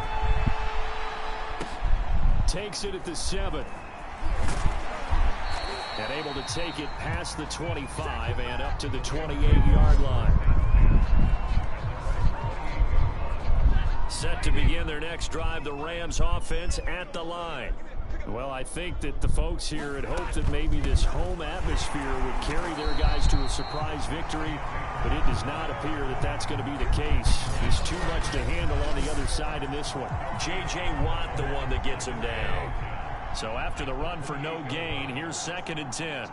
Takes it at the 7. And able to take it past the 25 and up to the 28-yard line. Set to begin their next drive, the Rams offense at the line. Well, I think that the folks here had hoped that maybe this home atmosphere would carry their guys to a surprise victory, but it does not appear that that's going to be the case. There's too much to handle on the other side in this one. J.J. Watt, the one that gets him down. So after the run for no gain, here's 2nd and 10.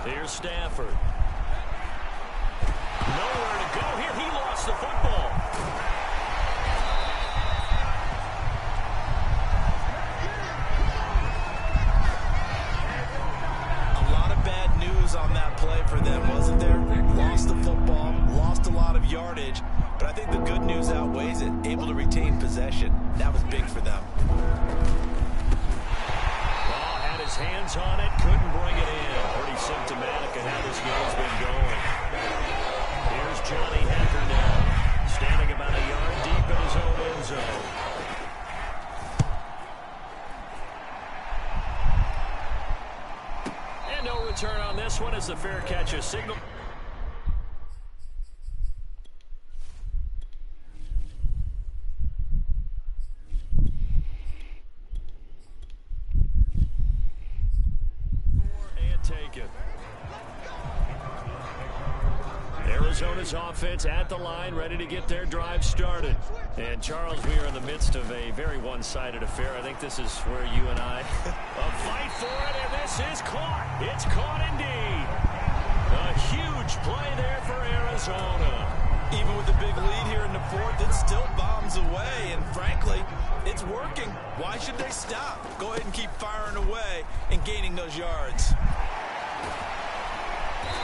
Here's Stafford. Nowhere to go here. He lost the football. A lot of bad news on that play for them, wasn't there? Lost the football, lost a lot of yardage, but I think the good news outweighs it. Able to retain possession. That was big for them. Ball had his hands on it, couldn't bring it in. Pretty symptomatic of how this game's been going. Here's Johnny Hecker now, standing about a yard deep in his own end zone. And no return on this one as the fair catch is signaled. Arizona's offense at the line, ready to get their drive started. And Charles, we are in the midst of a very one-sided affair. I think this is where you and I fight for it, and this is caught. It's caught indeed. A huge play there for Arizona. Even with the big lead here in the 4th, it still bombs away, and frankly, it's working. Why should they stop? Go ahead and keep firing away and gaining those yards.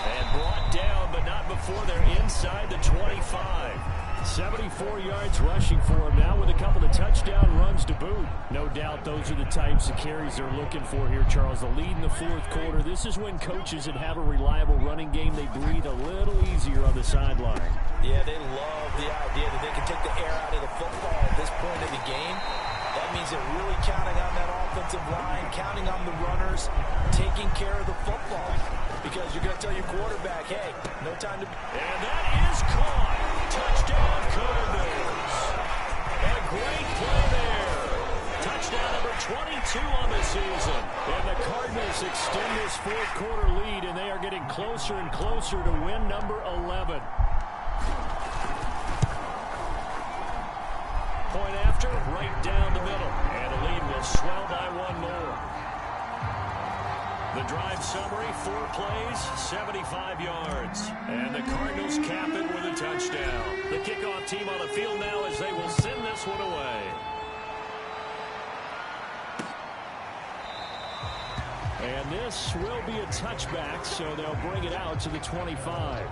And brought down, but not before they're inside the 25. 74 yards rushing for him now with a couple of touchdown runs to boot. No doubt those are the types of carries they're looking for here, Charles. The lead in the 4th quarter. This is when coaches that have a reliable running game, they breathe a little easier on the sideline. Yeah, they love the idea that they can take the air out of the football at this point in the game. That means they're really counting on that offensive line, counting on the runners, taking care of the football. Because you're going to tell your quarterback, hey, no time to... And that is caught. Touchdown, Cardinals. A great play there. Touchdown number 22 on the season. And the Cardinals extend this 4th quarter lead, and they are getting closer and closer to win number 11. Point after, right down the middle. And the lead will swell by one more. The drive summary, 4 plays, 75 yards. And the Cardinals cap it with a touchdown. The kickoff team on the field now as they will send this one away. And this will be a touchback, so they'll bring it out to the 25.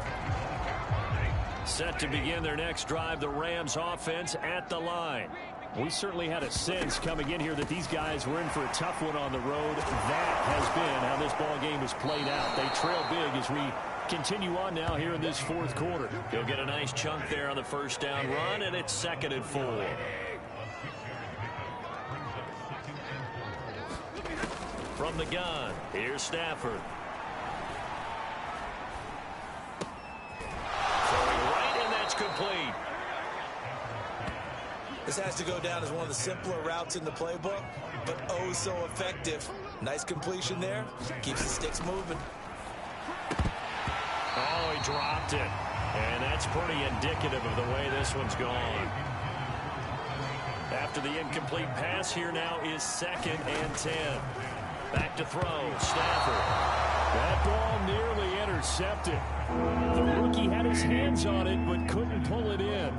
Set to begin their next drive, the Rams offense at the line. We certainly had a sense coming in here that these guys were in for a tough one on the road. That has been how this ball game has played out. They trail big as we continue on now here in this 4th quarter. He'll get a nice chunk there on the first down run, and it's 2nd and 4. From the gun, here's Stafford. Throwing right, and that's complete. This has to go down as one of the simpler routes in the playbook, but oh so effective. Nice completion there. Keeps the sticks moving. Oh, he dropped it. And that's pretty indicative of the way this one's gone. After the incomplete pass, here now is 2nd and 10. Back to throw, Stafford. That ball nearly intercepted. The rookie had his hands on it, but couldn't pull it in.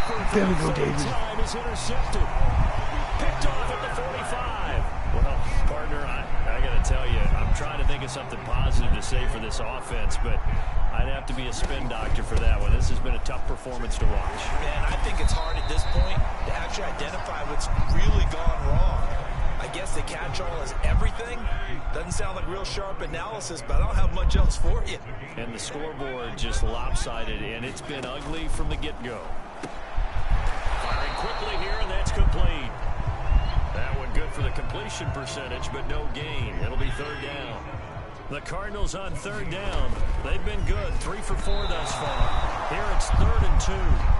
There we go, David. Time is intercepted. Picked off at the 45. Well, partner, I got to tell you, I'm trying to think of something positive to say for this offense, but I'd have to be a spin doctor for that one. This has been a tough performance to watch. Man, I think it's hard at this point to actually identify what's really gone wrong. I guess the catch-all is everything. Doesn't sound like real sharp analysis, but I don't have much else for you. And the scoreboard just lopsided, and it's been ugly from the get-go. Firing quickly here, and that's complete. That one good for the completion percentage, but no gain. It'll be third down. The Cardinals on third down. They've been good, 3 for 4 thus far. Here it's 3rd and 2.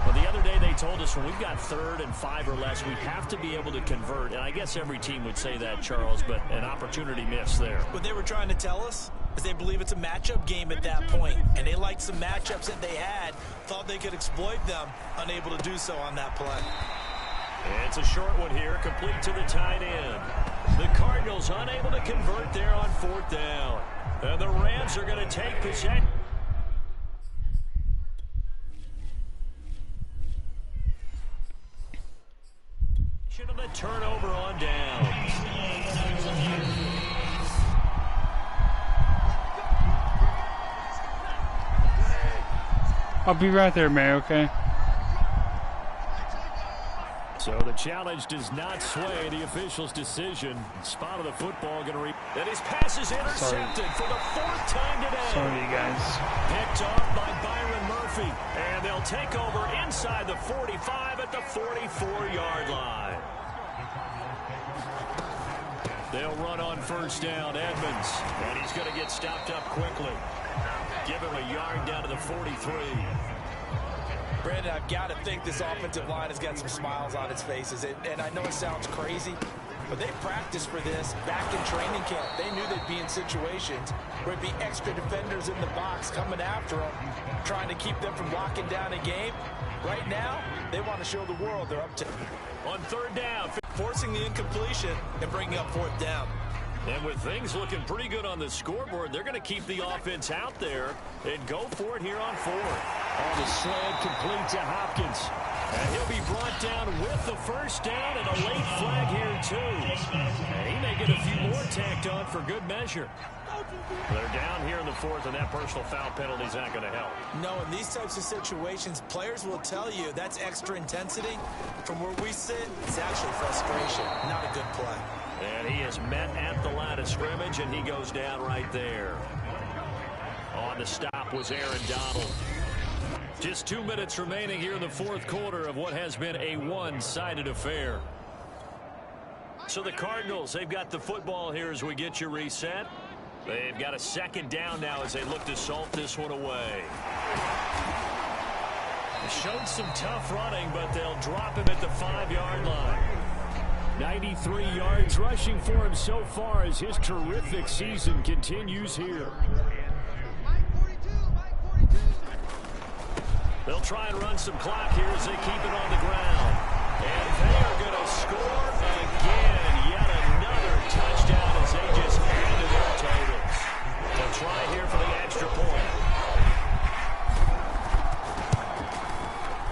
Well, the other day they told us when we've got 3rd and 5 or less, we have to be able to convert. And I guess every team would say that, Charles, but an opportunity missed there. What they were trying to tell us is they believe it's a matchup game at that point, and they liked some matchups that they had, thought they could exploit them, unable to do so on that play. It's a short one here, complete to the tight end. The Cardinals unable to convert there on 4th down. And the Rams are going to take possession. Of the turnover on downs. I'll be right there, Mayor, okay? So the challenge does not sway the official's decision. Spot of the football going to reap. And his pass is intercepted for the 4th time today. Sorry, you guys. Picked off by Byron Murphy. And they'll take over inside the 45 at the 44-yard line. They'll run on 1st down, Edmonds. And he's going to get stopped up quickly. Give him a yard down to the 43. Brandon, I've got to think this offensive line has got some smiles on its faces. And I know it sounds crazy, but they practiced for this back in training camp. They knew they'd be in situations where it'd be extra defenders in the box coming after them, trying to keep them from locking down a game. Right now, they want to show the world they're up to. On 3rd down, forcing the incompletion and bringing up 4th down. and with things looking pretty good on the scoreboard, they're going to keep the offense out there and go for it here on 4th. On the slant, complete to Hopkins. And he'll be brought down with the 1st down and a late flag here, too. And he may get a few more tacked on for good measure. They're down here in the 4th, and that personal foul penalty is not going to help. No, in these types of situations, players will tell you that's extra intensity. From where we sit, it's actually frustration, not a good play. And he is met at the line of scrimmage, and he goes down right there. On the stop was Aaron Donald. Just 2 minutes remaining here in the 4th quarter of what has been a one-sided affair. So the Cardinals, they've got the football here as we get you reset. They've got a 2nd down now as they look to salt this one away. They showed some tough running, but they'll drop him at the 5-yard line. 93 yards rushing for him so far as his terrific season continues here. They'll try and run some clock here as they keep it on the ground. And they are going to score again. Yet another touchdown as they just add to their totals. They'll try here for the extra point.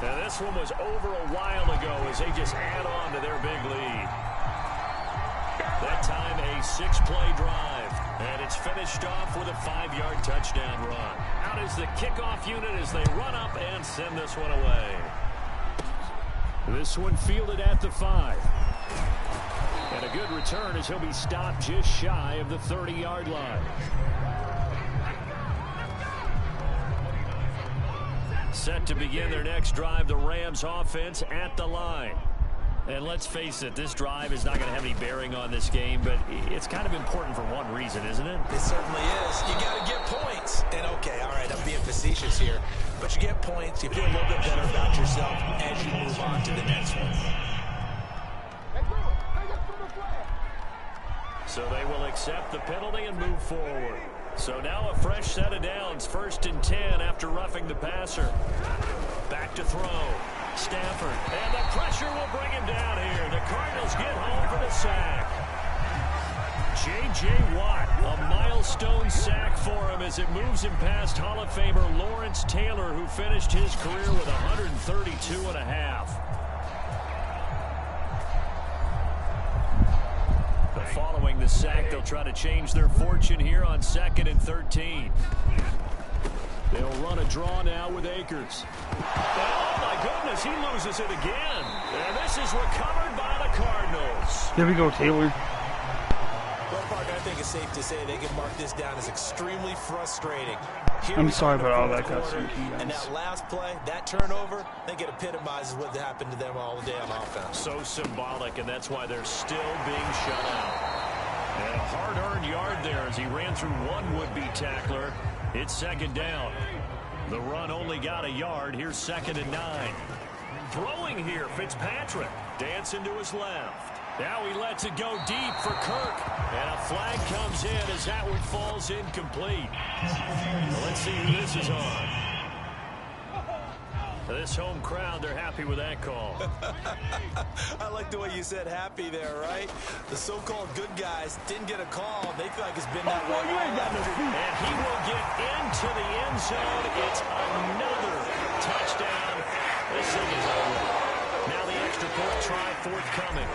Now this one was over a while ago as they just add on to their big lead. That time a 6-play drive. And it's finished off with a 5-yard touchdown run. Out is the kickoff unit as they run up and send this one away. This one fielded at the 5. And a good return as he'll be stopped just shy of the 30-yard line. Set to begin their next drive, the Rams offense at the line. And let's face it, this drive is not going to have any bearing on this game, but it's kind of important for one reason, isn't it? It certainly is. You got to get points. And okay, all right, I'm being facetious here, but you get points, you feel a little bit better about yourself as you move on to the next one. So they will accept the penalty and move forward. So now a fresh set of downs, 1st and 10 after roughing the passer. Back to throw. Stafford, and the pressure will bring him down here. The Cardinals get home for the sack. J.J. Watt, a milestone sack for him as it moves him past Hall of Famer Lawrence Taylor, who finished his career with 132.5. Following the sack, they'll try to change their fortune here on 2nd and 13. They'll run a draw now with Akers. Oh, my goodness, he loses it again. And this is recovered by the Cardinals. There we go, Taylor. Well, Parker, I think it's safe to say they can mark this down as extremely frustrating. I'm sorry about all that, and that last play, that turnover, I think it epitomizes what happened to them all day on offense. So symbolic, and that's why they're still being shut out. And a hard-earned yard there as he ran through one would-be tackler. It's 2nd down. The run only got a yard. Here's 2nd and 9. Throwing here, Fitzpatrick. Dancing to his left. Now he lets it go deep for Kirk. And a flag comes in as that one falls incomplete. Well, let's see who this is on. This home crowd, they're happy with that call. I like the way you said happy there, right? The so-called good guys didn't get a call. They feel like it's been that way. And he will get into the end zone. It's another touchdown. This thing is over. Now the extra point try forthcoming.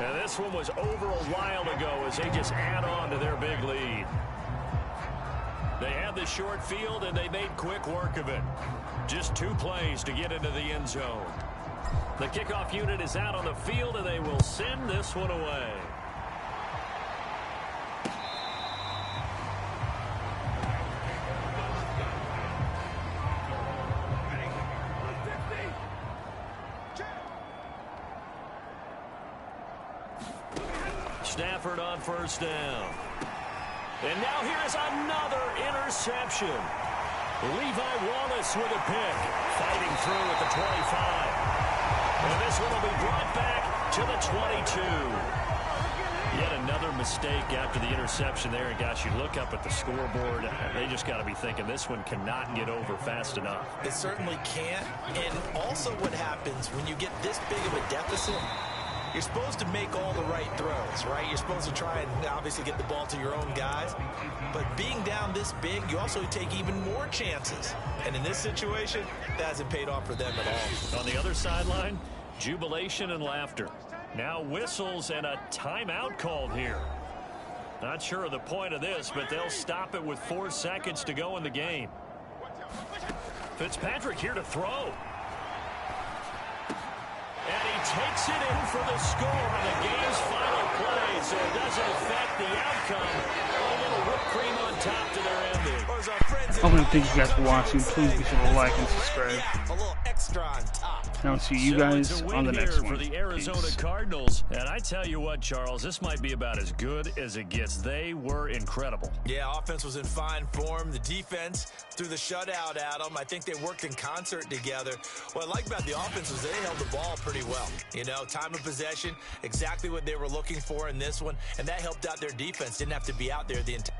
And this one was over a while ago as they just add on to their big lead. They had the short field, and they made quick work of it. Just 2 plays to get into the end zone. The kickoff unit is out on the field, and they will send this one away. Stafford on 1st down. And now here is another interception. Levi Wallace with a pick. Fighting through at the 25. And this one will be brought back to the 22. Yet another mistake after the interception there. And gosh, you look up at the scoreboard. They just got to be thinking this one cannot get over fast enough. It certainly can't. And also what happens when you get this big of a deficit, you're supposed to make all the right throws, right? You're supposed to try and obviously get the ball to your own guys. But being down this big, you also take even more chances. And in this situation, that hasn't paid off for them at all. On the other sideline, jubilation and laughter. Now whistles and a timeout called here. Not sure of the point of this, but they'll stop it with 4 seconds to go in the game. Fitzpatrick here to throw. And he takes it in for the score on the game's final play, so it doesn't affect the outcome. A little whipped cream on top to their ending. I want to thank you guys for watching. Please be sure to like and subscribe. Yeah, a little extra on top. And I'll see you guys on the next one. For the Arizona Cardinals. And I tell you what, Charles, this might be about as good as it gets. They were incredible. Yeah, offense was in fine form. The defense threw the shutout at them. I think they worked in concert together. What I like about the offense was they held the ball pretty well. You know, time of possession, exactly what they were looking for in this one. And that helped out their defense. Didn't have to be out there the entire